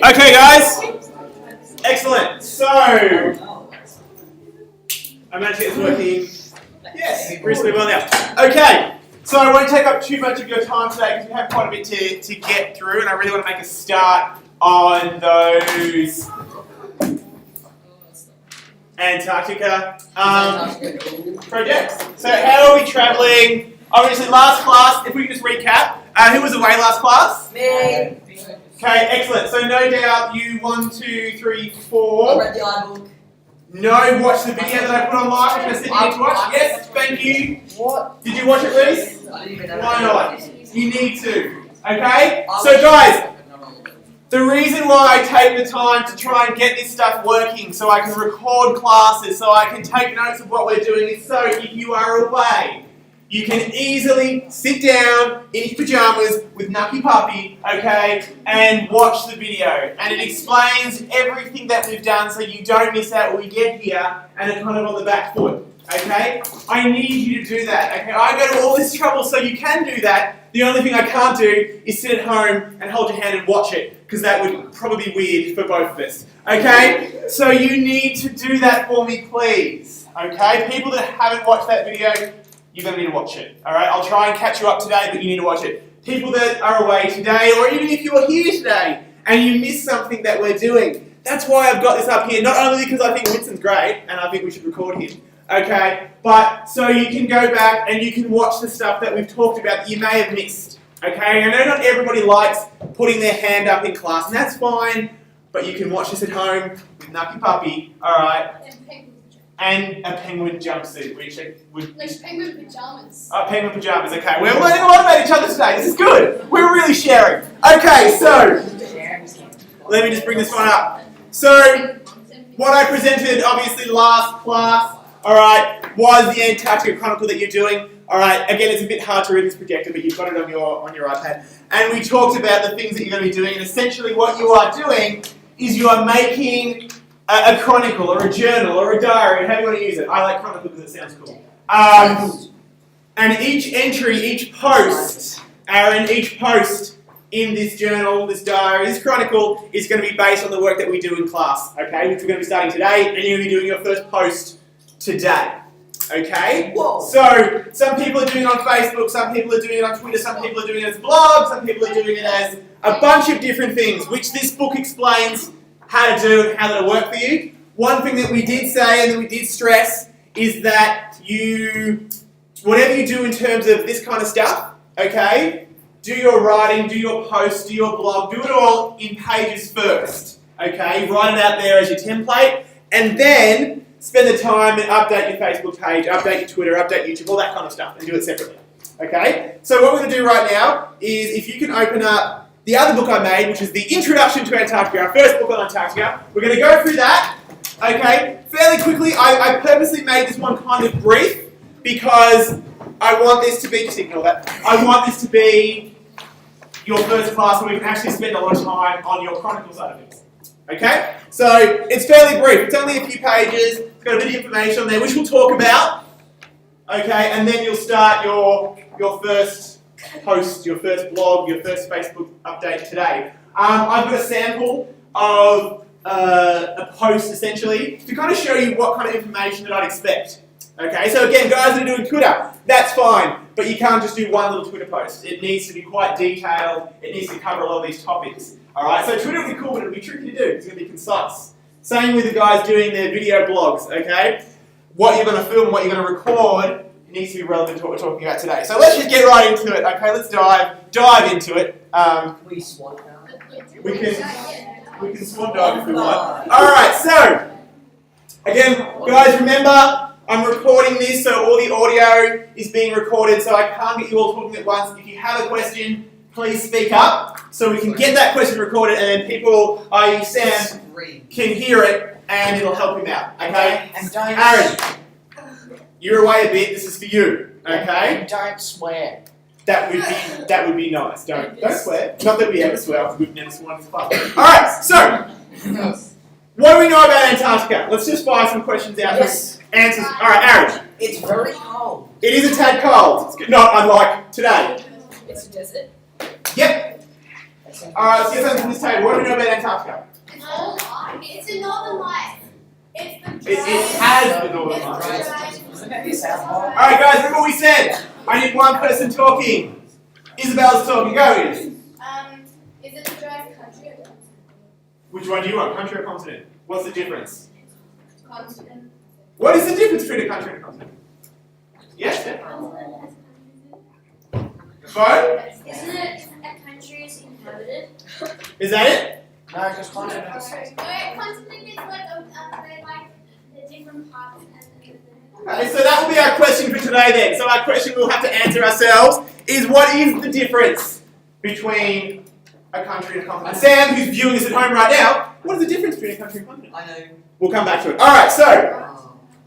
Okay, guys. Excellent. So, I managed to get this working. Yes, reasonably well now. Okay, so I won't take up too much of your time today because we have quite a bit to get through, and I really want to make a start on those Antarctica projects. So, how are we travelling? Obviously, last class, if we can just recap, who was away last class? Me. Okay, excellent. So no doubt you 1, 2, 3, 4. I read the iBook. No, watch the video that I put online, which I said you need to watch. Yes, thank you. What? Did you watch it, Reese? I didn't even know. Why not? You need to. Okay? So guys, the reason why I take the time to try and get this stuff working so I can record classes, so I can take notes of what we're doing is so if you are away, you can easily sit down in your pajamas with Nucky Puppy, okay, and watch the video. And it explains everything that we've done so you don't miss out when we get here and are kind of on the back foot, okay? I need you to do that, okay? I go to all this trouble so you can do that. The only thing I can't do is sit at home and hold your hand and watch it, because that would probably be weird for both of us, okay? So you need to do that for me, please, okay? People that haven't watched that video, you're going to need to watch it, alright? I'll try and catch you up today, but you need to watch it. People that are away today, or even if you're here today and you missed something that we're doing, that's why I've got this up here. Not only because I think Winston's great, and I think we should record him, okay? But so you can go back and you can watch the stuff that we've talked about that you may have missed, okay? I know not everybody likes putting their hand up in class, and that's fine, but you can watch this at home with Nucky Puppy, alright? And a penguin jumpsuit, which would... Like penguin pajamas. Oh, penguin pajamas, okay. We're learning a lot about each other today. This is good. We're really sharing. Okay, so, let me just bring this one up. So, what I presented, obviously, last class, alright, was the Antarctica Chronicle that you're doing. Alright, again, it's a bit hard to read this projector, but you've got it on your iPad. And we talked about the things that you're going to be doing, and essentially what you are doing is you are making a chronicle, or a journal, or a diary, however you want to use it. I like chronicle because it sounds cool. And each entry, each post, in this journal, this diary, this chronicle, is going to be based on the work that we do in class, okay? Which we're going to be starting today, and you're going to be doing your first post today, okay? Whoa. So, some people are doing it on Facebook, some people are doing it on Twitter, some people are doing it as blogs, some people are doing it as a bunch of different things, which this book explains how to do and how that'll work for you. One thing that we did say and that we did stress is that whatever you do in terms of this kind of stuff, okay, do your writing, do your posts, do your blog, do it all in pages first, okay? Write it out there as your template, and then spend the time and update your Facebook page, update your Twitter, update YouTube, all that kind of stuff, and do it separately, okay? So what we're going to do right now is if you can open up the other book I made, which is the Introduction to Antarctica, our first book on Antarctica. We're going to go through that, okay, fairly quickly. I purposely made this one kind of brief because I want this to be, just ignore that, I want this to be your first class where we can actually spend a lot of time on your chronicle side of things, okay? So it's fairly brief. It's only a few pages. It's got a bit of information on there, which we'll talk about, okay, and then you'll start your first post, your first blog, your first Facebook update today. I've got a sample of a post essentially to kind of show you what kind of information that I'd expect. Okay, so again, guys that are doing Twitter, that's fine, but you can't just do one little Twitter post. It needs to be quite detailed. It needs to cover a lot of these topics. Alright, so Twitter will be cool, but it'll be tricky to do. It's going to be concise. Same with the guys doing their video blogs, okay? What you're going to film, what you're going to record, needs to be relevant to what we're talking about today. So let's just get right into it, okay? Let's dive into it. We swan now. We can swan dive if we want. Alright, so, again, guys, remember, I'm recording this, so all the audio is being recorded, so I can't get you all talking at once. If you have a question, please speak up, so we can get that question recorded, and then people, i.e. Sam, can hear it, and it'll help him out, okay? And don't... Aaron, you're away a bit. This is for you, okay? And don't swear. That would be nice. Don't swear. Not that we ever swear. We've never sworn in this class. All right. So, what do we know about Antarctica? Let's just fire some questions out. Yes. Answers. All right, Aaron. It's very cold. It is a tad cold. It's not unlike today. It's a desert. Yep. Alright, let's get something from this table. What do we know about Antarctica? It's the northern lights. It has the northern lights. Isn't it the South Pole? Alright guys, remember what we said. I need one person talking. Isabel's talking. Go, Is. Is it the driest country or continent? Which one do you want? Country or continent? What's the difference? Continent. What is the difference between a country and a continent? Yes? Vote? Isn't it a country is inhabited? Is that it? No, just continent. Continent is like the different parts and Okay, so that will be our question for today then. So our question we'll have to answer ourselves is what is the difference between a country and a continent? Sam, who's viewing this at home right now, what is the difference between a country and a continent? I know. We'll come back to it. Alright, so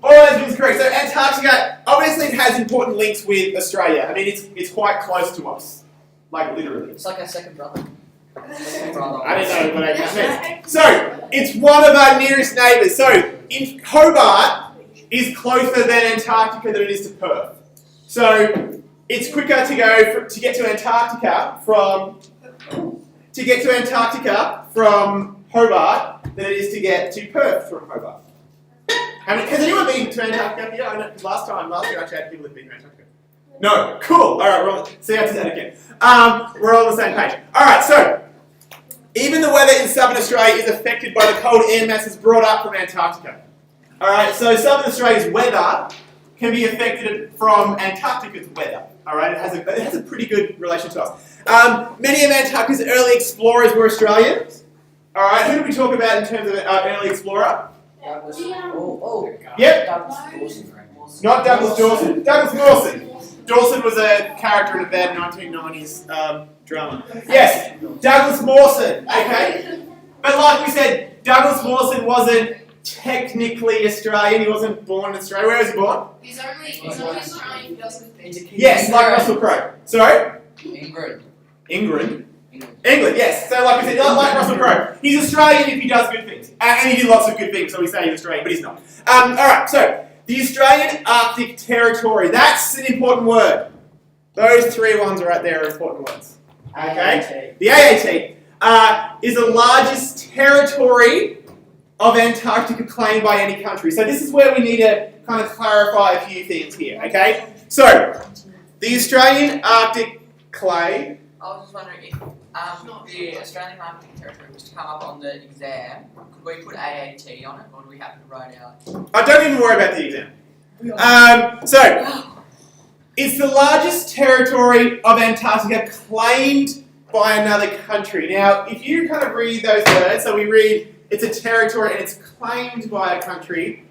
all that is correct. So Antarctica, obviously it has important links with Australia. I mean, it's quite close to us. Like, literally. It's like our second brother. I don't know what I just meant. So, it's one of our nearest neighbours. So, in Hobart is closer than Antarctica than it is to Perth. So, it's quicker to go to get to Antarctica from Hobart than it is to get to Perth from Hobart. Has anyone been to Antarctica here? I know, because last year I actually had people who've been to Antarctica. No, cool. All right, see how to do that again. We're all on the same page. All right, so even the weather in southern Australia is affected by the cold air masses brought up from Antarctica. All right, so southern Australia's weather can be affected from Antarctica's weather. All right, it has a pretty good relation to us. Many of Antarctica's early explorers were Australians. All right, who did we talk about in terms of our early explorer? Douglas. Yep. Douglas Dawson. Not Douglas Dawson. Douglas Mawson. Dawson was a character in a bad 1990s drama. Yes, Douglas Mawson. Okay. But like we said, Douglas Mawson wasn't technically Australian. He wasn't born in Australia. Where was he born? He's only Australian. He doesn't think. Yes, like Russell Crowe. Sorry? England. England, yes. So like we said, like Russell Crowe. He's Australian if he does good things. And he did lots of good things, so we say he's Australian, but he's not. Alright, so the Australian Arctic Territory. That's an important word. Those three ones right there are important words. Okay? The AAT is the largest territory of Antarctica claimed by any country. So this is where we need to kind of clarify a few things here, okay? So, the Australian Arctic claim. I was just wondering if the Australian Arctic Territory was to come up on the exam, could we put AAT on it, or do we have to write out? Oh, don't even worry about the exam. So, it's the largest territory of Antarctica claimed by another country. Now, if you kind of read those words, so we read it's a territory and it's claimed by a country.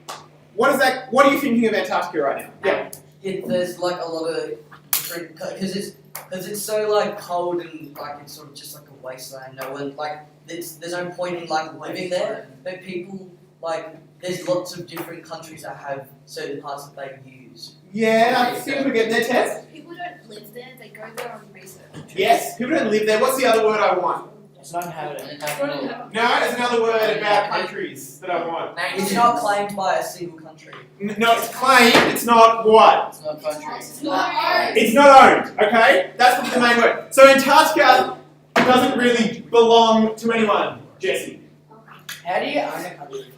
What are you thinking of Antarctica right now? Yeah. There's like a lot of different because it's so like cold and like it's sort of just like a wasteland. No one like there's no point in like living there. But people like there's lots of different countries that have certain parts that they use. Yeah, I think we're getting their test. People don't live there. They go there on research. Yes, people don't live there. What's the other word I want? It's not inhabited. No, there's another word about countries that I want. It's not claimed by a single country. No, it's claimed. It's not what? It's not a country. It's not It's not owned. Okay, that's the main word. So Antarctica doesn't really belong to anyone, Jesse. How do you own a country?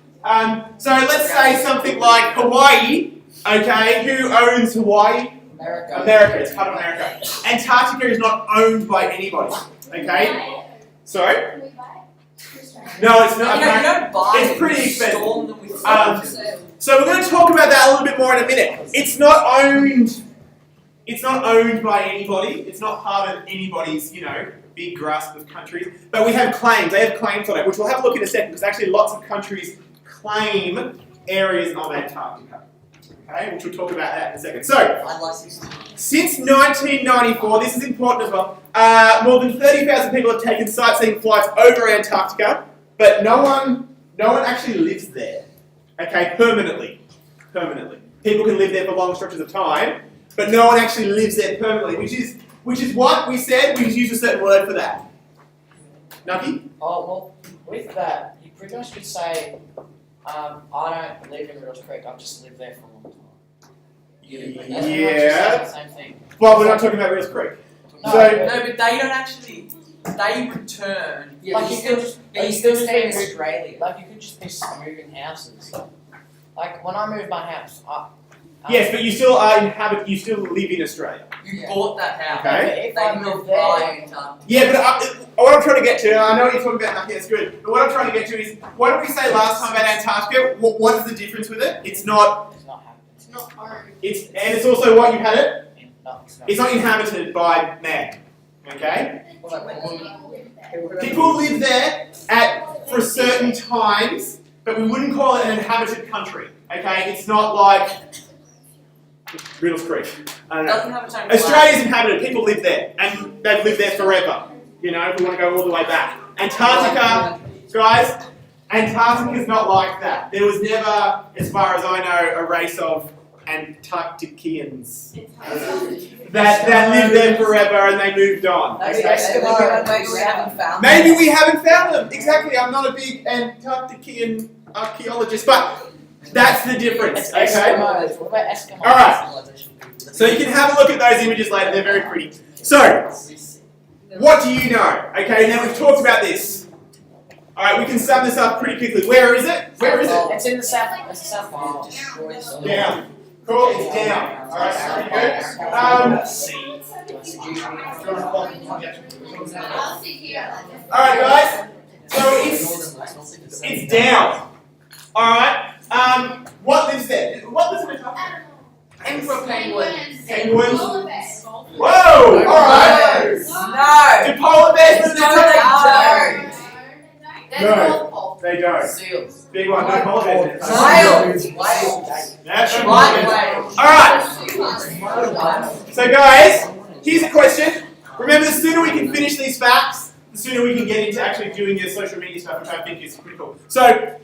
So let's say something like Hawaii. Okay, who owns Hawaii? America. America. It's part of America. Antarctica is not owned by anybody. Okay. Sorry? Can we buy it? No, it's not. You don't buy It's them, pretty you expensive. storm them with So we're going to talk about that a little bit more in a minute. It's not owned. It's not owned by anybody. It's not part of anybody's, big grasp of countries. But we have claims. They have claims on it, which we'll have a look in a second, because actually lots of countries claim areas of Antarctica. Okay, which we'll talk about that in a second. So, since 1994, this is important as well, more than 30,000 people have taken sightseeing flights over Antarctica, but no one actually lives there. Okay, permanently. People can live there for long stretches of time, but no one actually lives there permanently, which is what we said. We use a certain word for that. Nucky? Oh, well, with that, you pretty much could say, I don't live in Riddles Creek, I've just lived there for a long time. That's pretty much Yeah. the same thing. Well, we're not talking about Riddles Creek. No, So- No, but they don't actually they return. Yeah, Like you you still could just, yeah, you you still could stay in just be Australia. like you could just be moving houses. Like when I moved my house, Yes, but you still you still live in Australia. You Yeah. bought that house. Okay. If I They moved will there, buy Antarctica. Yeah, but what I'm trying to get to, and I know you're talking about nothing that's good, but what I'm trying to get to is, what did we say last time about Antarctica? What is the difference with it? It's not, it's not happening. It's not home. and it's also what you had it, No, it's not. it's not inhabited by man, okay? Well, like, when People live there for certain times, but we wouldn't call it an inhabited country, okay? It's not like Riddles Creek. I don't know. Doesn't have its own Australia's inhabited, people live there, and they've lived there forever. You know, if we want to go all the way back. Antarctica, guys, Antarctica is not like that. There was never, as far as I know, a race of Antarcticians that lived there forever and they moved on. Maybe Okay? maybe we haven't found Maybe we haven't found them. Exactly, I'm not a big Antarctician archaeologist, but that's the difference. It's Okay? Eskimos. What about Eskimos? Alright. So you can have a look at those images later, they're very pretty. So, what do you know? Okay, now we've talked about this. Alright, we can sum this up pretty quickly. Where is it? Where is it? It's in the south. It's the south pole. Destroys Down. Cool, it's down. Alright, pretty good. I'll sit here. Alright guys, so it's down. Alright, what lives there? What lives in Antarctica? Emperor penguins. Penguins. Polar bears. Whoa! Alright! No. Do polar bears live in No, Antarctica? they No. No. They don't. Seals. Big one, no polar bears in Antarctica. Whales. Whales. That's no polar White bears. whales. Alright, so guys, here's a question. Remember, the sooner we can finish these facts, the sooner we can get into actually doing your social media stuff, which I think is pretty cool. So,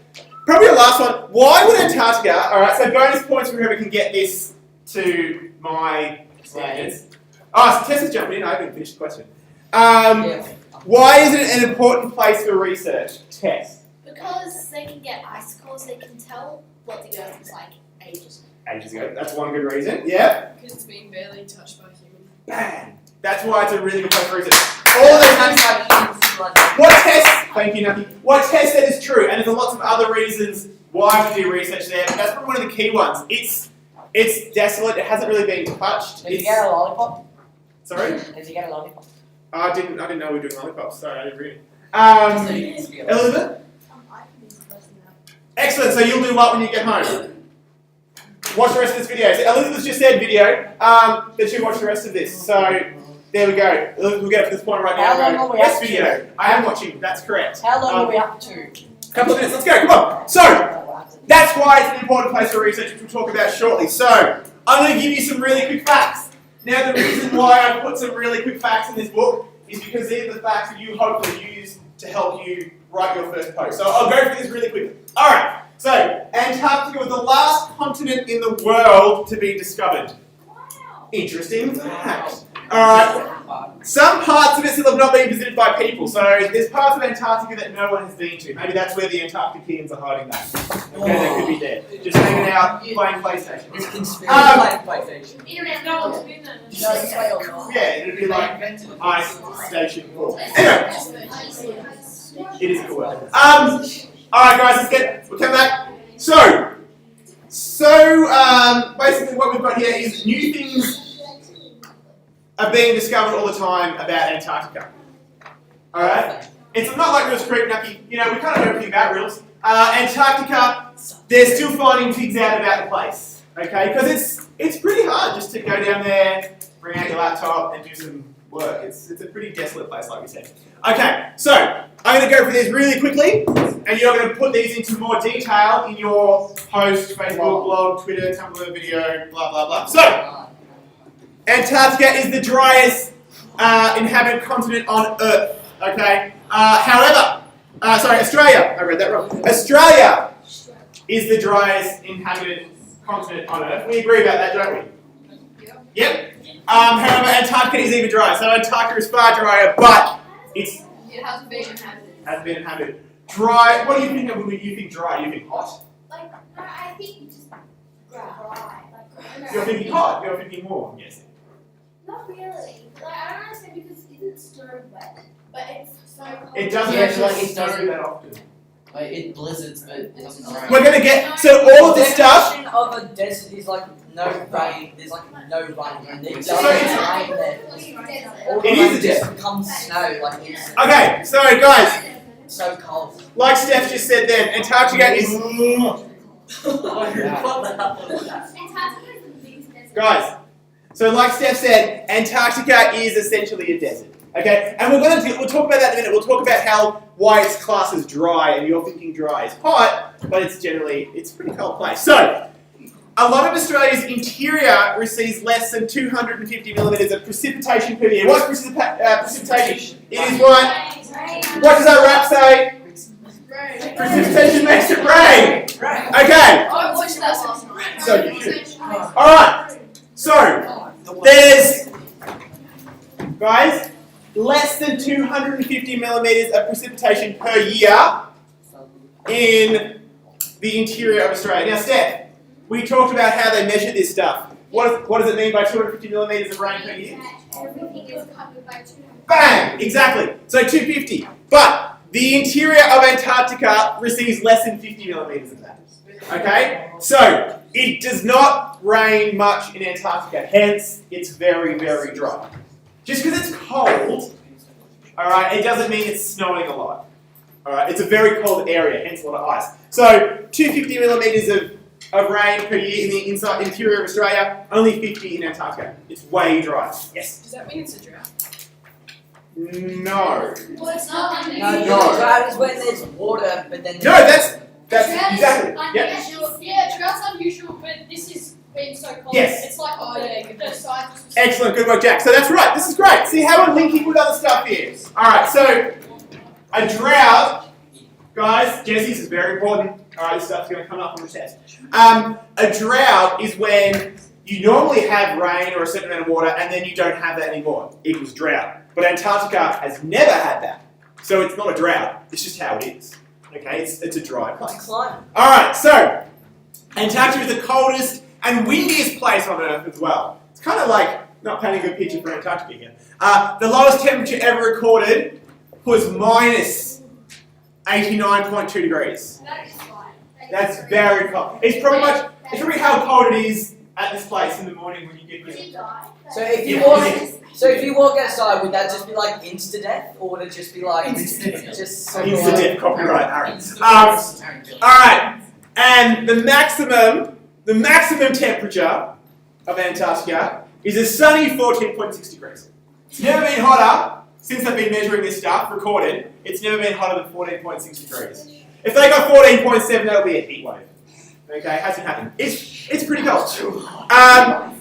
probably the last one. Why would Antarctica, alright, so bonus points for whoever can get this to my standards. Oh, so Tessa's jumping in, I haven't finished the question. Why is it an important place for research? Tess. Because they can get icicles, they can tell what the earth was like ages ago. Ages ago, that's one good reason. Yeah? Because it's been barely touched by humans. Bang! That's why it's a really good place for research. All those things. What Tess, thank you, Nucky. What Tess said is true, and there's lots of other reasons why we do research there, but that's probably one of the key ones. It's desolate, it hasn't really been touched. Did you get a lollipop? Sorry? Did you get a lollipop? I didn't know we were doing lollipops, sorry, I didn't read it. Elizabeth? Elizabeth? I can be supposed to know. Excellent, so you'll do what when you get home? Watch the rest of this video. So Elizabeth just said video, that she'll watch the rest of this. So, there we go. Elizabeth will get to this point right now. How long and go, are we yes, up to? video. I am watching, that's correct. How long are we up to? A couple of minutes, let's go, come on. So, that's why it's an important place for research, which we'll talk about shortly. So, I'm going to give you some really quick facts. Now, the reason why I put some really quick facts in this book is because these are the facts that you hopefully use to help you write your first post. So, I'll go through this really quickly. Alright, so Antarctica was the last continent in the world to be discovered. Wow. Interesting fact. Alright, some parts of it still have not been visited by people, so there's parts of Antarctica that no one has been to. Maybe that's where the Antarcticians are hiding that. Okay, they could be there. Just hanging out, playing PlayStation. It's conspiracy. PlayStation. Internet No one's knowledge. been there. Yeah, it'd be like Ice Station 4. Anyway, it is a cool word. Alright guys, we'll come back. So, basically what we've got here is new things are being discovered all the time about Antarctica. Alright? It's not like Riddles Creek, Nucky. You know, we kind of know everything about Riddles. Antarctica, they're still finding things out about the place. Okay? Because it's pretty hard just to go down there, bring out your laptop, and do some work. It's a pretty desolate place, like we said. Okay, so I'm going to go through these really quickly, and you're going to put these into more detail in your post, Facebook, blog, Twitter, Tumblr, video, blah, blah, blah. So, Antarctica is the driest inhabited continent on Earth, okay? Australia, I read that wrong. Australia is the driest inhabited continent on Earth. We agree about that, don't we? Yep. However, Antarctica is even drier. So Antarctica is far drier, but It hasn't been inhabited. hasn't been inhabited. Dry, what do you think of when you think dry? You think hot? Like, no, I think just dry. Like, You're thinking hot, you're thinking warm, yes. not really. Like, I don't understand because isn't snow wet? But it's so cold. It doesn't Yeah, actually like it snow doesn't- that often. Like, it blizzards, but it doesn't rain. We're gonna get so all of this stuff. The definition of a desert is like no rain. There's like no rain, and it So doesn't it's- rain there. All the It is rain a just desert. becomes snow, like it's Okay, so guys, so cold. like Steph just said, then Antarctica is guys. So like Steph said, Antarctica is essentially a desert. Okay, and we'll talk about that in a minute. We'll talk about why it's classed as dry, and you're thinking dry is hot, but it's a pretty cold place. So, a lot of Australia's interior receives less than 250 millimetres of precipitation per year. What's precipitation? It is what? What does our rap say? Precipitation makes it rain. Okay. I watched that last night. So you should. All right. So there's guys less than 250 millimetres of precipitation per year in the interior of Australia. Now, Steph, we talked about how they measure this stuff. What does it mean by 250 millimetres of rain per year? Everything is covered by 200. Bang! Exactly. So 250. But the interior of Antarctica receives less than 50 millimetres of that. Okay? So it does not rain much in Antarctica. Hence, it's very, very dry. Just because it's cold, alright, it doesn't mean it's snowing a lot. Alright, it's a very cold area, hence a lot of ice. So 250 millimetres of rain per year in the interior of Australia, only 50 in Antarctica. It's way dry. Yes? Does that mean it's a drought? No. Well, it's not. No, No. the drought is when there's water, but then No, that's exactly. Yep. Yeah, drought's unusual, but this is being so cold. Yes. It's like the scientists. Excellent, good work, Jack. So that's right, this is great. See how we're linking with other stuff here. Alright, so a drought, guys, Jesse's is very important. Alright, this stuff's going to come up on the test. A drought is when you normally have rain or a certain amount of water and then you don't have that anymore. Equals drought. But Antarctica has never had that. So it's not a drought, it's just how it is. Okay, it's a dry place. it's climate. Alright, so Antarctica is the coldest and windiest place on Earth as well. It's kind of like, not painting a good picture for Antarctica here. The lowest temperature ever recorded was minus 89.2 degrees. That is fine. That's very cold. It's probably how cold it is at this place in the morning when you get Would here. you die? So if you Yeah. walk, so if you walk outside, would that just be like insta death, or would it just be like just sort of Insta like- death, copyright, Aaron. Alright, and the maximum temperature of Antarctica is a sunny 14.6 degrees. It's never been hotter since they've been measuring this stuff, recorded. It's never been hotter than 14.6 degrees. If they got 14.7, that'll be a heat wave. Okay, hasn't happened. It's pretty cold.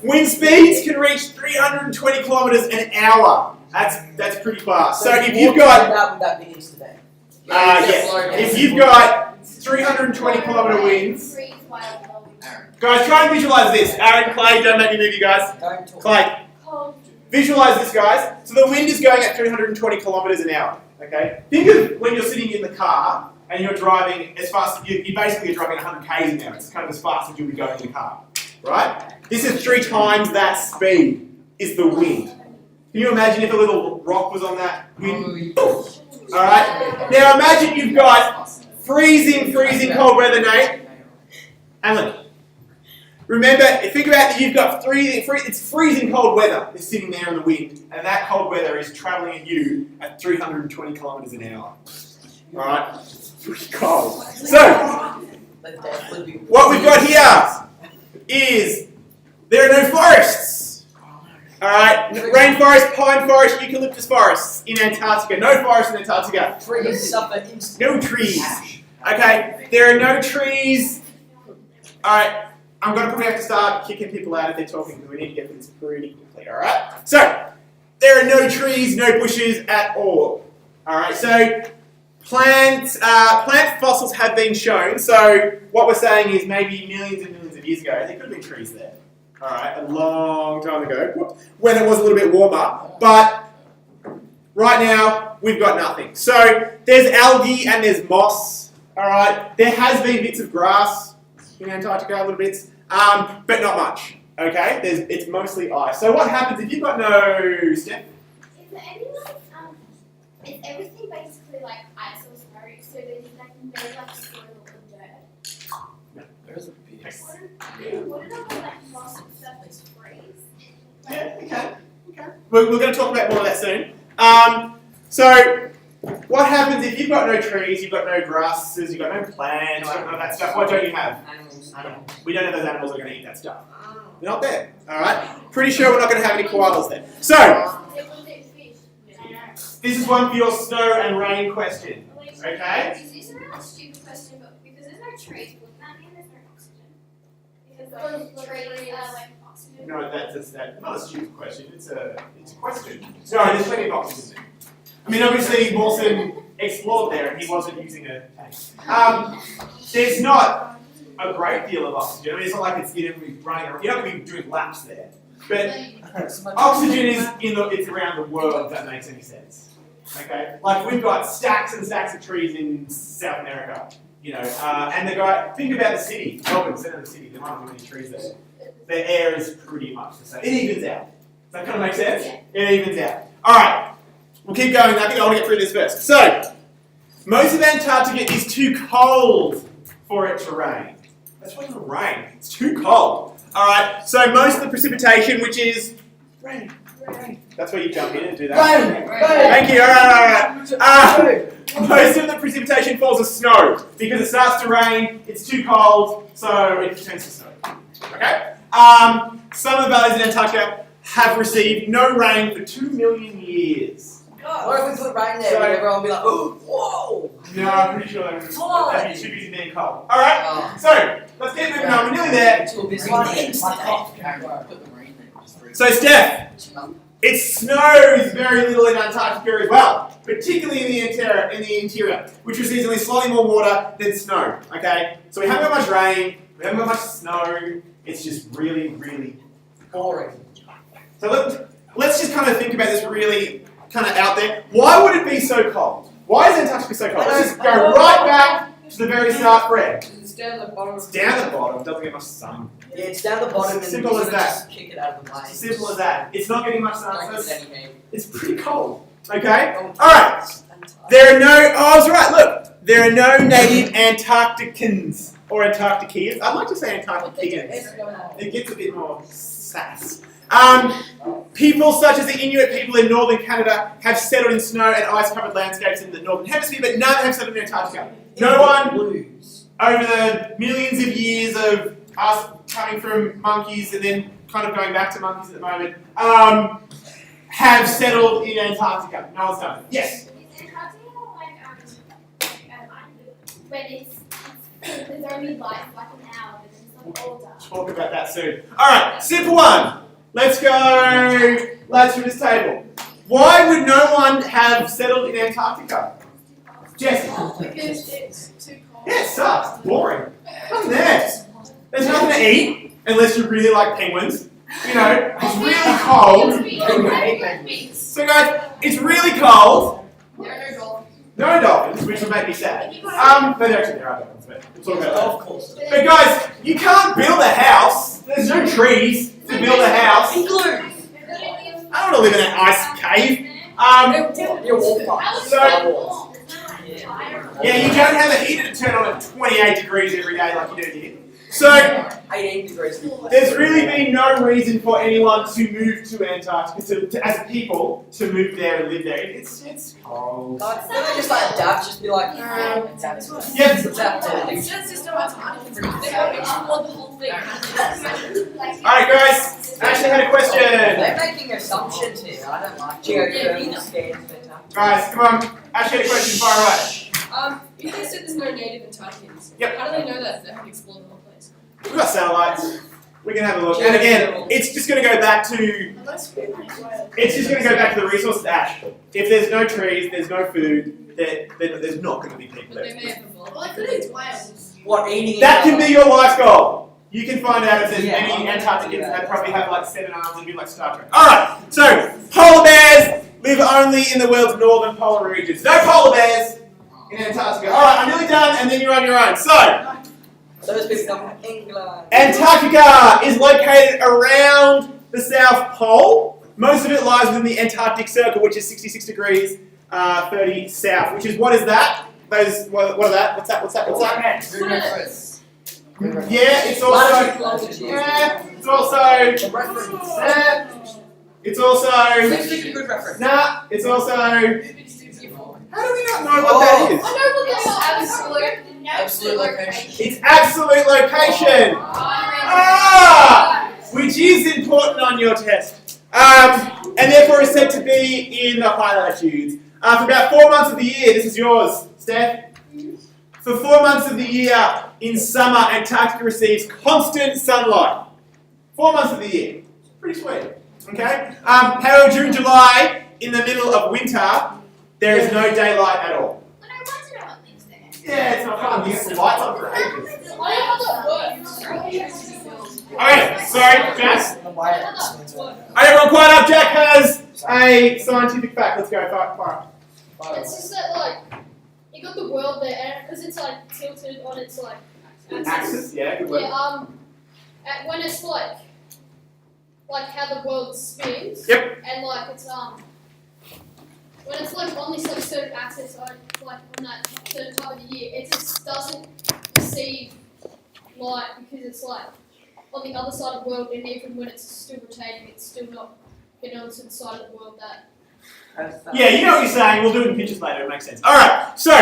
Wind speeds can reach 320 kilometers an hour. That's pretty fast. So if you've got would that be insta death? yes, if you've got 320 kilometer winds, Freeze while blowing. guys, try and visualize this. Aaron, Clay, don't make me move you guys. Don't talk. Clay, Cold. visualize this, guys. So the wind is going at 320 kilometers an hour. Okay, think of when you're sitting in the car and you're driving as fast. You basically are driving 100 k's an hour. It's kind of as fast as you'll be going in the car, right? This is 3 times that speed. Is the wind. Can you imagine if a little rock was on that wind? Alright? Now imagine you've got freezing cold weather, Nate. Alan. Remember, think about that you've got it's freezing cold weather is sitting there in the wind, and that cold weather is travelling at you at 320 kilometres an hour. Alright? It's pretty cold. So, But death would be what we've got here is there are no forests. Alright, rainforest, pine forest, eucalyptus forests in Antarctica. No forest in Antarctica. trees suffer instant. No trees. Okay, there are no trees. Alright, I'm going to probably have to start kicking people out if they're talking because we need to get through this pretty quickly, alright? So, there are no trees, no bushes at all. Alright, so plant fossils have been shown. So, what we're saying is maybe millions and millions of years ago, there could have been trees there. Alright, a long time ago, when it was a little bit warmer, but right now, we've got nothing. So, there's algae and there's moss, alright? There has been bits of grass in Antarctica, little bits, but not much, okay? It's mostly ice. So what happens if you've got no, Steph? Is there any like Is everything basically like ice or snow? So there's like no like soil or dirt. There's a bit. What about like moss and stuff that's freeze? Yeah, okay. We're going to talk about more of that soon. So, what happens if you've got no trees, you've got no grasses, you've got no plants, you've got none of that stuff? What don't you have? Animals. We don't have those animals that are going to eat that stuff. They're not there. Alright? Pretty sure we're not going to have any koalas there. So, They will eat fish. this is one for your snow and rain question. Okay? This is a really stupid question, but because there's no trees, wouldn't that mean there's no oxygen? Because The trees are like oxygen. No, that's not a stupid question. It's a question. No, there's plenty of oxygen there. I mean, obviously, Mawson explored there and he wasn't using a tank. There's not a great deal of oxygen. I mean, it's not like it's going to be running around. You're not going to be doing laps there. But oxygen is it's around the world, if that makes any sense. Okay? Like, we've got stacks and stacks of trees in South America, you know, and think about the city, Melbourne, centre of the city, there aren't many trees there. The air is pretty much the same. It evens out. Does that kind of make sense? Yeah. It evens out. Alright, we'll keep going. I think I want to get through this first. So, most of Antarctica is too cold for it to rain. That's why it doesn't rain. It's too cold. Alright, so most of the precipitation, which is rain. That's where you jump in and do that. Thank you. Alright. Most of the precipitation falls as snow because it starts to rain, it's too cold, so it turns to snow. Okay? Some of the valleys in Antarctica have received no rain for 2 million years. What if we put rain there So- and everyone will be like, ooh, whoa! No, I'm pretty sure that'd be too busy being cold. Alright, Oh. so let's get moving on. We're nearly there. Too busy One being put the rain there. Just three. So, Steph, it snows very little in Antarctica as well, particularly in the interior, which receives only slightly more water than snow. Okay, so we haven't got much rain, we haven't got much snow. It's just really, really boring. So let's just kind of think about this really kind of out there. Why would it be so cold? Why is Antarctica so cold? Let's just go right back to the very start, Fred. It's down the bottom. It's down the bottom. It doesn't get much sun. Yeah, it's down the bottom and Simple as you that. just kick it out of the way. It's as simple as that. It's not getting much sun. Like So it's anything. it's pretty cold. Okay? Alright. There are no... Oh, I was right. Look. There are no native Antarcticans or Antarcticans. I'd like to say Antarcticans. It gets a bit more sass. People such as the Inuit people in northern Canada have settled in snow and ice-covered landscapes in the northern hemisphere, but none have settled in Antarctica. No one, over the millions of years of us coming from monkeys and then kind of going back to monkeys at the moment, have settled in Antarctica. No one's done it. Yes? Is Antarctica when there's only light for like an hour, but it's not older? Talk about that soon. Alright, simple one. Let's go, lads, through this table. Why would no one have settled in Antarctica? Jess? Because it's too cold. Yeah, it sucks. Boring. Nothing there. There's nothing to eat, unless you really like penguins. You know, it's really cold. So guys, it's really cold. There are no dolphins. No dolphins, which will make me sad. But actually there are dolphins, but we'll talk about that. Of course. But guys, you can't build a house. There's no trees to build a house. I don't want to live in an ice cave. You're all Yeah, you don't have a heater to turn on at 28 degrees every day like you do here. So, 18 degrees. there's really been no reason for anyone to move to Antarctica, as a people, to move there and live there. It's cold. Don't they just like adapt, just be like, adapt to it. Yes. Adapt to it. It's just no Antarctica. They don't explore the whole thing. Alright guys, Ashley had a question. They're making assumptions here. I don't like geothermal scans. Guys, come on. Ashley had a question, fire away. If they said there's no native Antarcticans, Yep. how do they know that they haven't explored the whole place? We've got satellites. We can have a look. And again, it's just going to go back to the resources, Ash. If there's no trees, there's no food, then there's not going to be people But they there. may have evolved. Well, I could eat whales. What, eating That can be your life goal. You can find out if there's any Antarcticans that probably have like 7 arms and be like Star Trek. Alright, so polar bears live only in the world's northern polar regions. No polar bears in Antarctica. Alright, I'm nearly done and then you're on your own. So, Those people come from England. Antarctica is located around the South Pole. Most of it lies within the Antarctic Circle, which is 66 degrees 30 south, which is, what is that? Those, what are that? What's that? Good reference. Yeah, it's also, it's also, it's also, Good reference. nah, it's also, how do we not know what that is? I know what that is. Absolute location. It's absolute location. Which is important on your test. And therefore is said to be in the high latitudes. For about 4 months of the year, this is yours, Steph. For 4 months of the year in summer, Antarctica receives constant sunlight. 4 months of the year. Pretty sweet. Okay? However, during July, in the middle of winter, there is no daylight at all. But I want to know what lives there. Yeah, it's not fun. You get the lights on for ages. I know how that works. Okay, sorry, Jack. I know how that works. Alright, everyone quiet up. Jack has a scientific fact. Let's go. Fire. It's just that, like, you got the world there, and because it's like tilted on its like Axis, yeah, good work. Yeah. When it's like how the world spins. Yep. And like it's when it's like on this like certain axis, like on that certain time of the year, it just doesn't receive light because it's like on the other side of the world, and even when it's still rotating, it's still not getting onto the side of the world that. Yeah, you know what you're saying. We'll do it in pictures later. It makes sense. Alright, so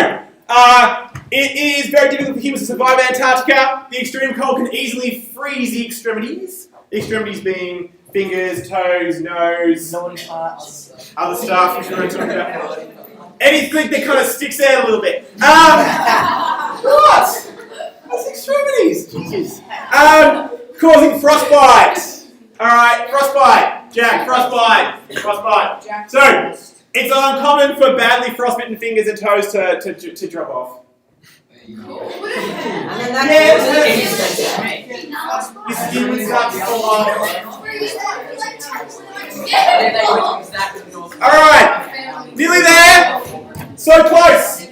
it is very difficult for humans to survive Antarctica. The extreme cold can easily freeze the extremities. The extremities being fingers, toes, nose, other stuff. Which we're going to talk about. Anything that kind of sticks out a little bit. What? That's extremities. Jeez. Causing frostbite. Alright, frostbite. Jack, frostbite. So, it's uncommon for badly frostbitten fingers and toes to drop off. Your skin would start to fall off. Alright, nearly there. So close.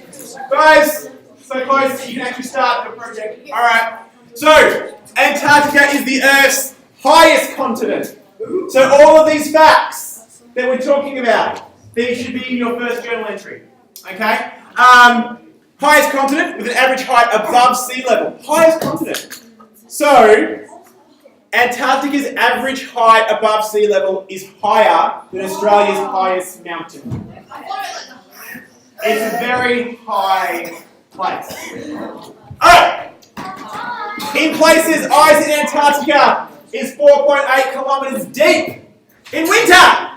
Guys, so close you can actually start the project. Alright, so Antarctica is the Earth's highest continent. So all of these facts that we're talking about, these should be in your first journal entry. Okay? Highest continent with an average height above sea level. Highest continent. So, Antarctica's average height above sea level is higher than Australia's highest mountain. It's a very high place. Alright. In places, ice in Antarctica is 4.8 kilometers deep in winter.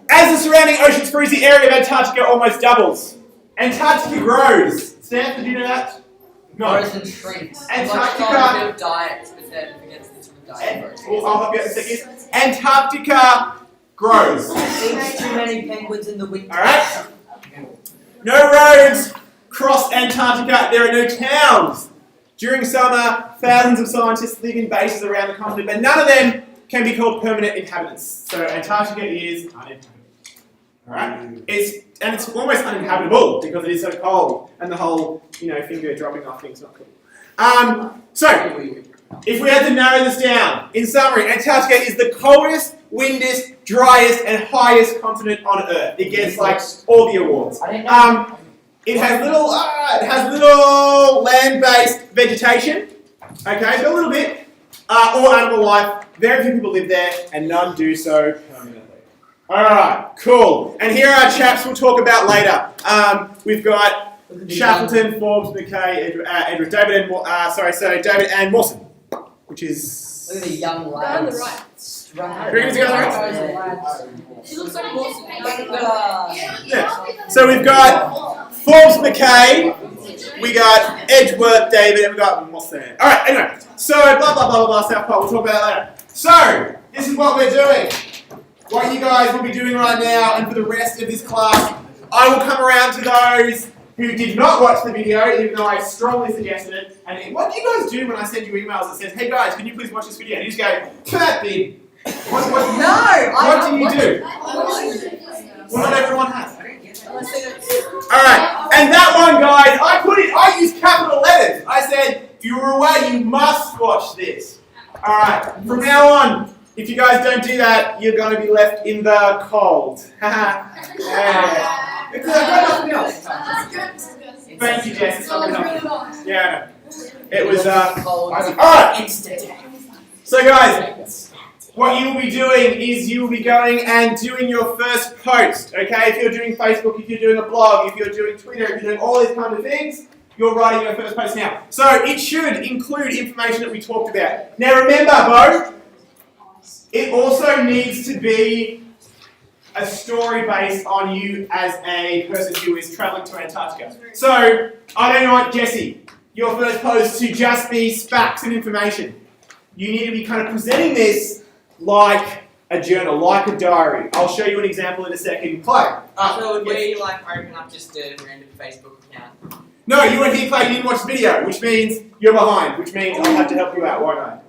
As the surrounding oceans freeze, the area of Antarctica almost doubles. Antarctica grows. Stan, did you know that? No. Grows and shrinks. Antarctica. Diets, but then against this diet. I'll help you out in a second. Antarctica grows. Eats too many penguins in the winter. Alright? No roads cross Antarctica. There are no towns. During summer, thousands of scientists live in bases around the continent, but none of them can be called permanent inhabitants. So Antarctica is uninhabitable. Alright? It's almost uninhabitable because it is so cold, and the whole, finger dropping off thing's not cool. So, if we had to narrow this down, in summary, Antarctica is the coldest, windiest, driest, and highest continent on Earth. It gets all the awards. It has little land-based vegetation, okay, a little bit, or animal life. Very few people live there, and none do so permanently. Alright, cool. And here are chaps we'll talk about later. We've got Shackleton, Forbes, McKay, Edward, David and Mawson, which is... Look at the young Down the lads. right. Who is the other right? He looks like Mawson. Yeah. So we've got Forbes, McKay, we got Edgeworth, David, and we got Mawson. Alright, anyway. So, blah, blah, blah, blah, South Pole. We'll talk about that later. So, this is what we're doing. What you guys will be doing right now, and for the rest of this class, I will come around to those who did not watch the video, even though I strongly suggested it. And what do you guys do when I send you emails that says, hey guys, can you please watch this video? And you just go, that thing. What do you do? Well, not everyone has. Alright, and that one, guys, I used capital letters. I said, if you were away, you must watch this. Alright, from now on, if you guys don't do that, you're going to be left in the cold. Yeah. Because I've got nothing else. That's good. Thank you, Jess. It's Oh, not it's gonna really nice. Yeah, I know. It was, cold. alright! Instant. So guys, what you will be doing is you will be going and doing your first post, okay? If you're doing Facebook, if you're doing a blog, if you're doing Twitter, if you're doing all these kind of things, you're writing your first post now. So it should include information that we talked about. Now remember, Bo, it also needs to be a story based on you as a person who is travelling to Antarctica. So, I don't want Jesse, your first post to just be facts and information. You need to be kind of presenting this like a journal, like a diary. I'll show you an example in a second. Clay. So would yes. we like open up just a random Facebook account? No, you weren't here, Clay, you didn't watch the video, which means you're behind, which means I'll have to help you out, won't I?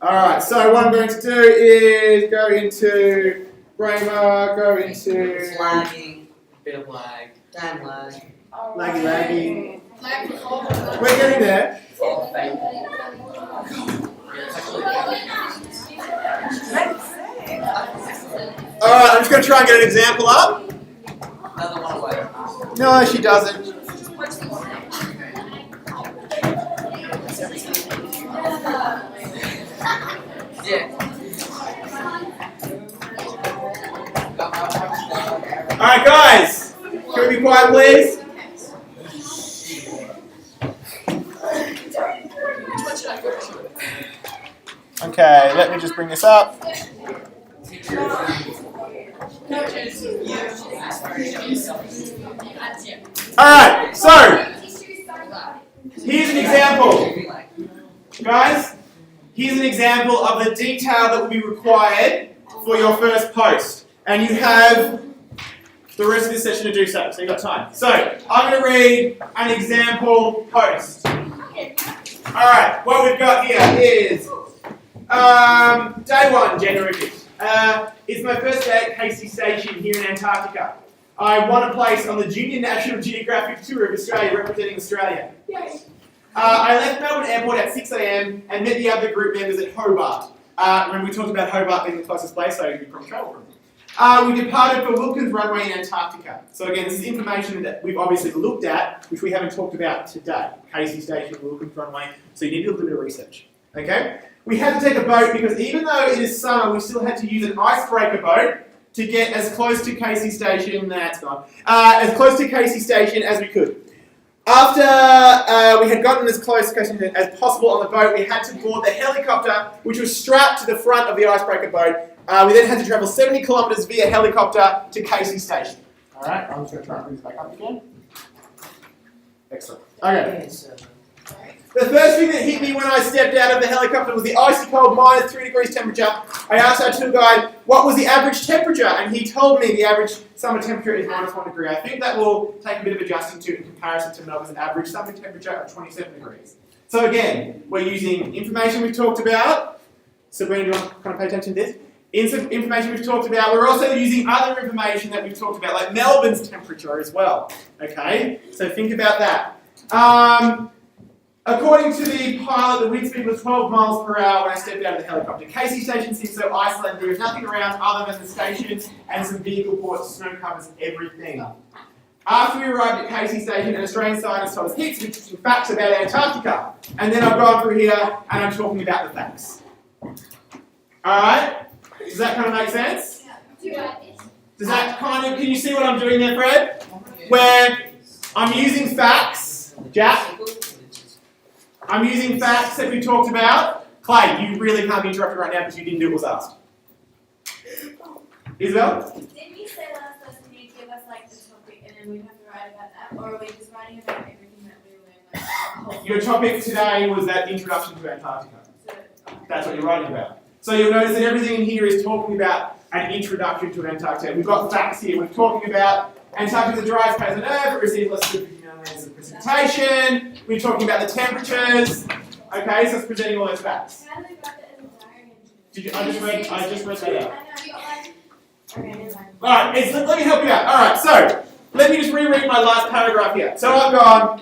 Alright, so what I'm going to do is go into Bramer, go into... Flagging. Bit of lag. Damn lag. Laggy. Like, We're getting there. Oh, fake. Alright, I'm just going to try and get an example up. Another one away. No, she doesn't. Yeah. Alright, guys. Can we be quiet, please? Okay, let me just bring this up. Alright, so here's an example. Guys, here's an example of the detail that will be required for your first post. And you have the rest of this session to do so you've got time. So, I'm going to read an example post. Alright, what we've got here is day 1, January 5th. It's my first day at Casey Station here in Antarctica. I won a place on the Junior National Geographic Tour of Australia representing Australia. I left Melbourne Airport at 6 AM and met the other group members at Hobart. When we talked about Hobart being the closest place, so you probably travel from. We departed for Wilkins Runway in Antarctica. So again, this is information that we've obviously looked at, which we haven't talked about today. Casey Station, Wilkins Runway, so you need to do a little bit of research. Okay? We had to take a boat because even though it is summer, we still had to use an icebreaker boat to get as close to Casey Station, as close to Casey Station as we could. After we had gotten as close to Casey Station as possible on the boat, we had to board the helicopter, which was strapped to the front of the icebreaker boat. We then had to travel 70 kilometres via helicopter to Casey Station. Alright, I'm just going to try and bring this back up again. Excellent. Okay. The first thing that hit me when I stepped out of the helicopter was the icy cold -3 degrees temperature. I asked our tour guide what was the average temperature, and he told me the average summer temperature is -1 degree. I think that will take a bit of adjusting to in comparison to Melbourne's average summer temperature of 27 degrees. So again, we're using information we've talked about. Sabrina, do you want to kind of pay attention to this? Information we've talked about. We're also using other information that we've talked about, like Melbourne's temperature as well. Okay, so think about that. According to the pilot, the wind speed was 12 miles per hour when I stepped out of the helicopter. Casey Station seems so isolated. There is nothing around other than the station and some vehicle ports. Snow covers everything. After we arrived at Casey Station, an Australian scientist told us heaps of interesting facts about Antarctica. And then I've gone through here and I'm talking about the facts. Alright? Does that kind of make sense? Does that kind of, can you see what I'm doing there, Fred? Where I'm using facts. Jack? I'm using facts that we talked about. Clay, you really can't be interrupted right now because you didn't do what was asked. Isabel? Didn't you say last lesson you'd give us like the topic and then we'd have to write about that? Or are we just writing about everything that we learned? Like, the whole Your topic today was that introduction to Antarctica. So, That's what you're writing about. So you'll notice that everything in here is talking about an introduction to Antarctica. We've got facts here. We're talking about Antarctica is the driest place on Earth. It receives less than 50 millimeters of precipitation. We're talking about the temperatures. Okay, so it's presenting all those facts. how do we write that as a diary? Did you? I just read that out. I know, but like, okay, never mind. Alright, let me help you out. Alright, so let me just reread my last paragraph here. So I've gone,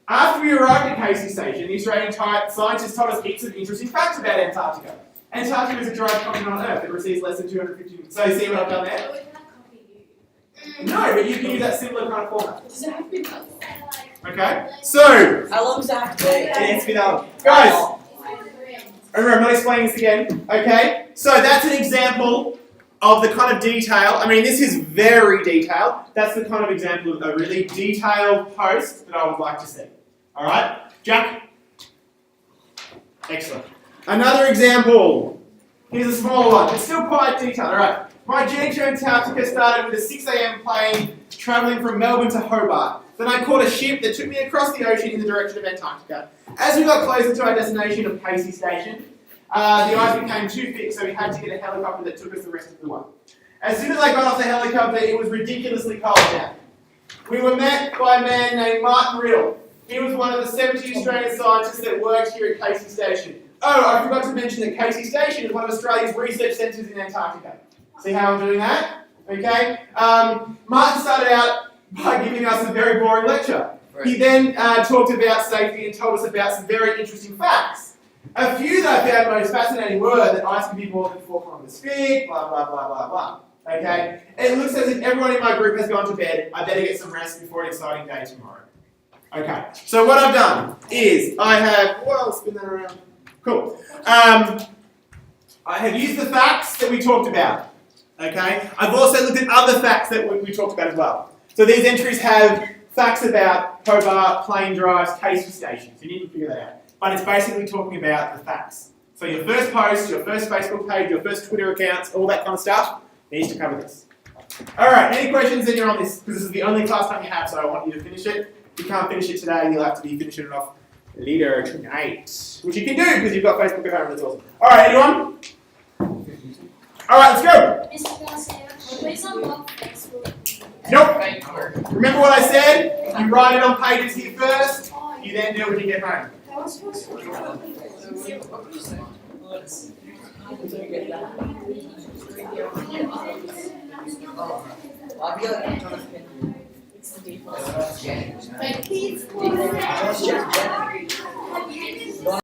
after we arrived at Casey Station, the Australian scientists told us heaps of interesting facts about Antarctica. Antarctica is a dry continent on Earth. It receives less than 250. So you see what I've done there? But we can't copy you. No, but you can use that similar kind of format. Does it have to be done? Okay? So, How long does that have to be? it needs to be done. Guys, remember, I'm not explaining this again. Okay? So that's an example of the kind of detail. I mean, this is very detailed. That's the kind of example of a really detailed post that I would like to see. Alright? Jack? Excellent. Another example. Here's a smaller one. It's still quite detailed. Alright. My journey to Antarctica started with a 6 a.m. plane travelling from Melbourne to Hobart. Then I caught a ship that took me across the ocean in the direction of Antarctica. As we got closer to our destination of Casey Station, the ice became too thick, so we had to get a helicopter that took us the rest of the way. As soon as I got off the helicopter, it was ridiculously cold out. We were met by a man named Martin Riddle. He was one of the 70 Australian scientists that worked here at Casey Station. Oh, I forgot to mention that Casey Station is one of Australia's research centres in Antarctica. See how I'm doing that? Okay? Martin started out by giving us a very boring lecture. He then talked about safety and told us about some very interesting facts. A few that I found most fascinating were that ice can be more than 4 kilometres thick, blah, blah, blah, blah, blah. Okay? It looks as if everyone in my group has gone to bed. I better get some rest before an exciting day tomorrow. Okay, so what I've done is I have, well, spin that around. Cool. I have used the facts that we talked about. Okay? I've also looked at other facts that we talked about as well. So these entries have facts about Hobart, plane drives, Casey stations. You need to figure that out. But it's basically talking about the facts. So your first post, your first Facebook page, your first Twitter accounts, all that kind of stuff needs to cover this. Alright, any questions then you're on this? Because this is the only class time you have, so I want you to finish it. If you can't finish it today, you'll have to be finishing it off later tonight. Which you can do because you've got Facebook at home, that's awesome. Alright, anyone? Alright, let's go! Mr. Garcia, please unlock Facebook. Nope. Remember what I said? You write it on pages here first, you then do it when you get home. I'll be like, It's the default. Jen. Please. Jen.